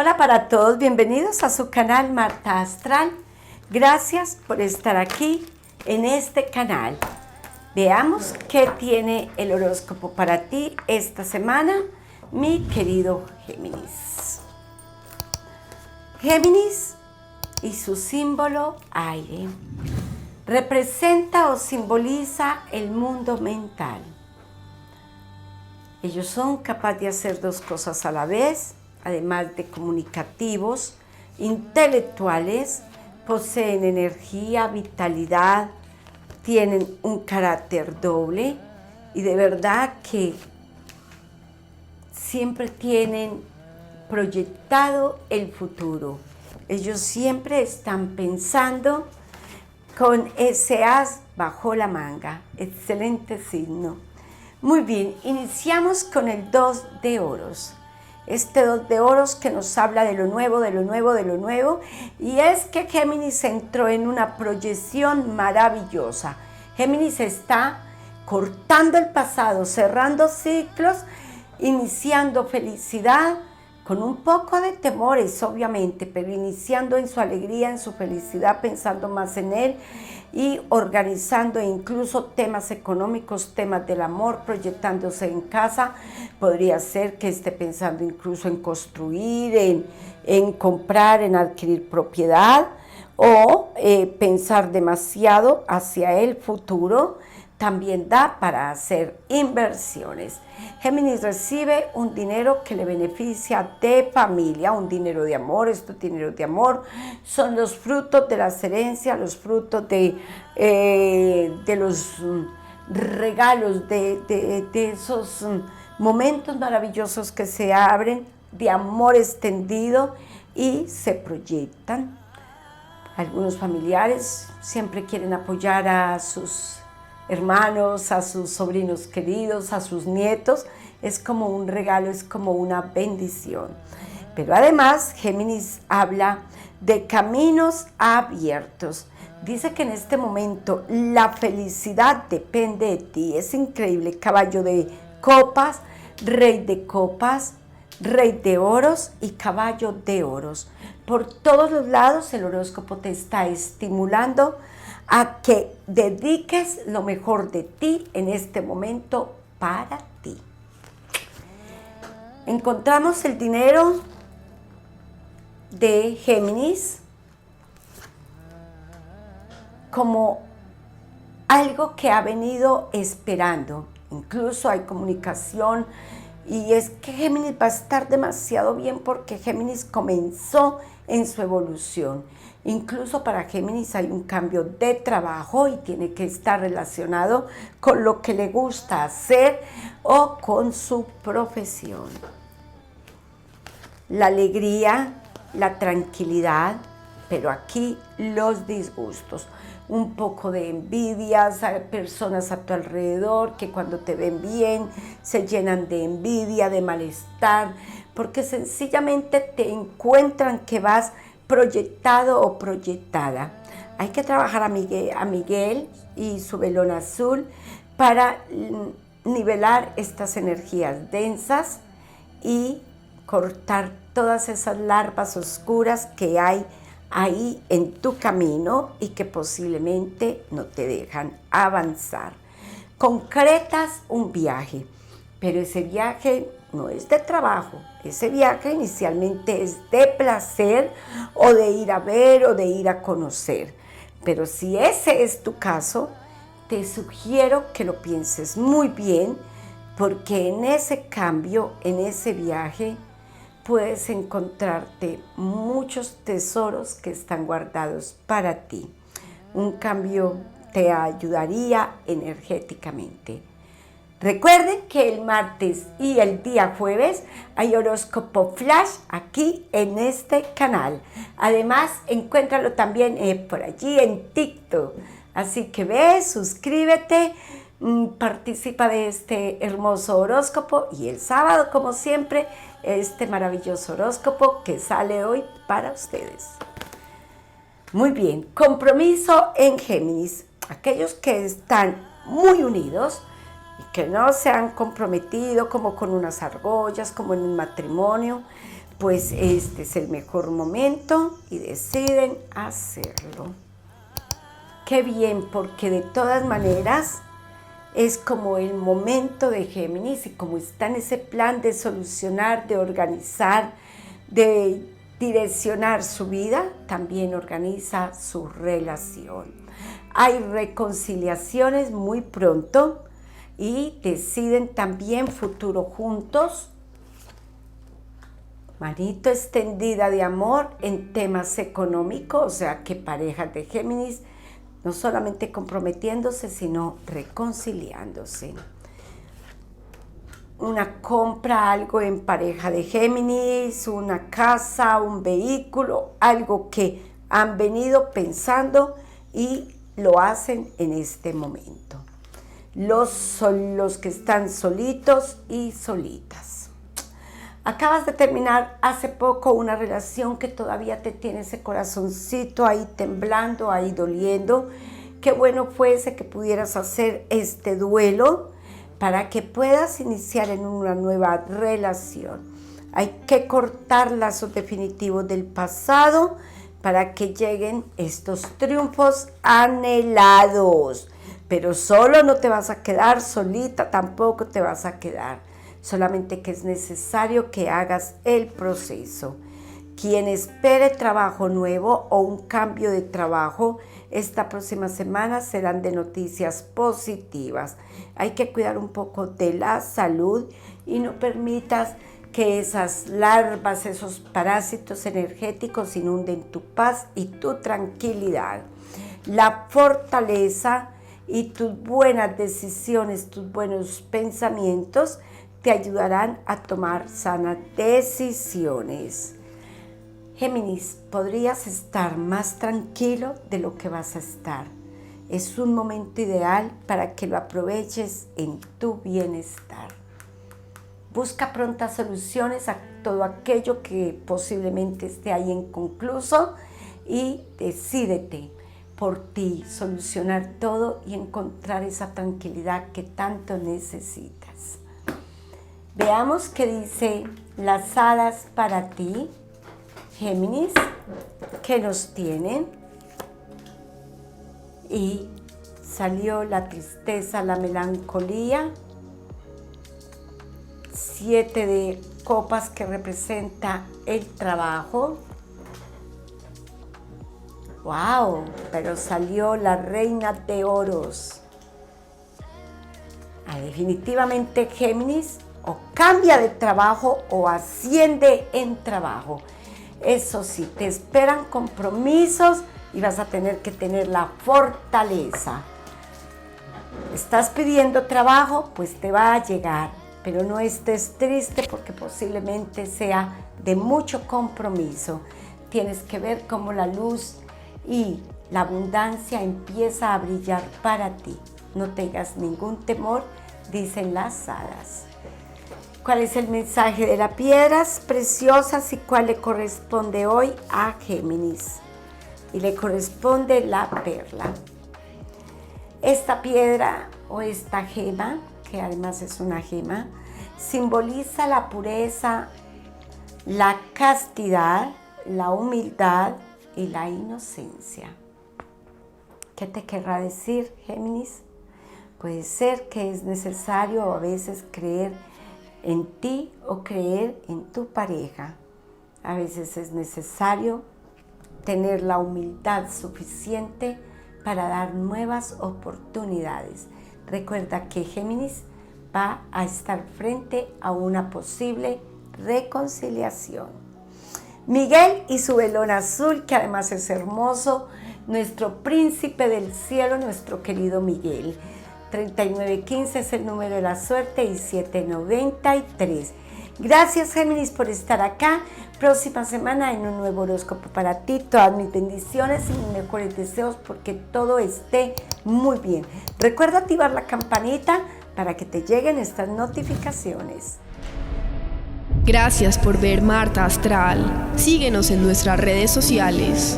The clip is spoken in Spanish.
Hola para todos, bienvenidos a su canal Marta Astral. Gracias por estar aquí en este canal. Veamos qué tiene el horóscopo para ti esta semana, mi querido Géminis. Géminis y su símbolo aire representa o simboliza el mundo mental. Ellos son capaces de hacer dos cosas a la vez, además de comunicativos, intelectuales, poseen energía, vitalidad, tienen un carácter doble y de verdad que siempre tienen proyectado el futuro. Ellos siempre están pensando con ese as bajo la manga. Excelente signo. Muy bien, iniciamos con el 2 de oros. Este 2 de oros que nos habla de lo nuevo, de lo nuevo, de lo nuevo. Y es que Géminis entró en una proyección maravillosa. Géminis está cortando el pasado, cerrando ciclos, iniciando felicidad, con un poco de temores, obviamente, pero iniciando en su alegría, en su felicidad, pensando más en él y organizando incluso temas económicos, temas del amor, proyectándose en casa. Podría ser que esté pensando incluso en construir, en comprar, en adquirir propiedad o pensar demasiado hacia el futuro. También da para hacer inversiones. Géminis recibe un dinero que le beneficia de familia, un dinero de amor. Estos dineros de amor son los frutos de las herencias, los frutos de los regalos, de esos momentos maravillosos que se abren, de amor extendido y se proyectan. Algunos familiares siempre quieren apoyar a sus hermanos, a sus sobrinos queridos, a sus nietos. Es como un regalo, es como una bendición. Pero además, Géminis habla de caminos abiertos. Dice que en este momento la felicidad depende de ti. Es increíble. Caballo de copas, rey de copas, rey de oros y caballo de oros. Por todos los lados el horóscopo te está estimulando a que dediques lo mejor de ti en este momento para ti. Encontramos el dinero de Géminis como algo que ha venido esperando. Incluso hay comunicación y es que Géminis va a estar demasiado bien porque Géminis comenzó en su evolución. Incluso para Géminis hay un cambio de trabajo y tiene que estar relacionado con lo que le gusta hacer o con su profesión. La alegría, la tranquilidad, pero aquí los disgustos. Un poco de envidias, hay personas a tu alrededor que cuando te ven bien se llenan de envidia, de malestar, porque sencillamente te encuentran que vas proyectado o proyectada. Hay que trabajar a Miguel y su velón azul para nivelar estas energías densas y cortar todas esas larvas oscuras que hay ahí en tu camino y que posiblemente no te dejan avanzar. Concretas un viaje, pero ese viaje no es de trabajo, ese viaje inicialmente es de placer o de ir a ver o de ir a conocer. Pero si ese es tu caso, te sugiero que lo pienses muy bien, porque en ese cambio, en ese viaje, puedes encontrarte muchos tesoros que están guardados para ti. Un cambio te ayudaría energéticamente. Recuerden que el martes y el día jueves hay horóscopo flash aquí en este canal. Además, encuéntralo también por allí en TikTok. Así que ve, suscríbete, participa de este hermoso horóscopo y el sábado, como siempre, este maravilloso horóscopo que sale hoy para ustedes. Muy bien, compromiso en Géminis. Aquellos que están muy unidos y que no se han comprometido como con unas argollas, como en un matrimonio, pues este es el mejor momento y deciden hacerlo. Qué bien, porque de todas maneras es como el momento de Géminis y como está en ese plan de solucionar, de organizar, de direccionar su vida, también organiza su relación. Hay reconciliaciones muy pronto y deciden también futuro juntos. Manito extendida de amor en temas económicos, o sea que parejas de Géminis no solamente comprometiéndose, sino reconciliándose. Una compra, algo en pareja de Géminis, una casa, un vehículo, algo que han venido pensando y lo hacen en este momento. Los que están solitos y solitas. Acabas de terminar hace poco una relación que todavía te tiene ese corazoncito ahí temblando, ahí doliendo. Qué bueno fuese que pudieras hacer este duelo para que puedas iniciar en una nueva relación. Hay que cortar lazos definitivos del pasado para que lleguen estos triunfos anhelados. Pero solo no te vas a quedar solita, tampoco te vas a quedar. Solamente que es necesario que hagas el proceso. Quien espere trabajo nuevo o un cambio de trabajo, esta próxima semana serán de noticias positivas. Hay que cuidar un poco de la salud y no permitas que esas larvas, esos parásitos energéticos inunden tu paz y tu tranquilidad. La fortaleza y tus buenas decisiones, tus buenos pensamientos te ayudarán a tomar sanas decisiones. Géminis, podrías estar más tranquilo de lo que vas a estar. Es un momento ideal para que lo aproveches en tu bienestar. Busca prontas soluciones a todo aquello que posiblemente esté ahí inconcluso y decídete por ti, solucionar todo y encontrar esa tranquilidad que tanto necesitas. Veamos qué dice las hadas para ti, Géminis, que nos tienen. Y salió la tristeza, la melancolía. 7 de copas que representa el trabajo. ¡Wow! Pero salió la reina de oros. Definitivamente Géminis o cambia de trabajo o asciende en trabajo. Eso sí, te esperan compromisos y vas a tener que tener la fortaleza. ¿Estás pidiendo trabajo? Pues te va a llegar, pero no estés triste porque posiblemente sea de mucho compromiso. Tienes que ver cómo la luz y la abundancia empieza a brillar para ti. No tengas ningún temor, dicen las hadas. ¿Cuál es el mensaje de las piedras preciosas y cuál le corresponde hoy a Géminis? Y le corresponde la perla. Esta piedra o esta gema, que además es una gema, simboliza la pureza, la castidad, la humildad y la inocencia. ¿Qué te querrá decir, Géminis? Puede ser que es necesario a veces creer en ti o creer en tu pareja. A veces es necesario tener la humildad suficiente para dar nuevas oportunidades. Recuerda que Géminis va a estar frente a una posible reconciliación. Miguel y su velón azul, que además es hermoso, nuestro príncipe del cielo, nuestro querido Miguel. 3915 es el número de la suerte y 793. Gracias, Géminis, por estar acá. Próxima semana en un nuevo horóscopo para ti. Todas mis bendiciones y mis mejores deseos porque todo esté muy bien. Recuerda activar la campanita para que te lleguen estas notificaciones. Gracias por ver Marta Astral. Síguenos en nuestras redes sociales.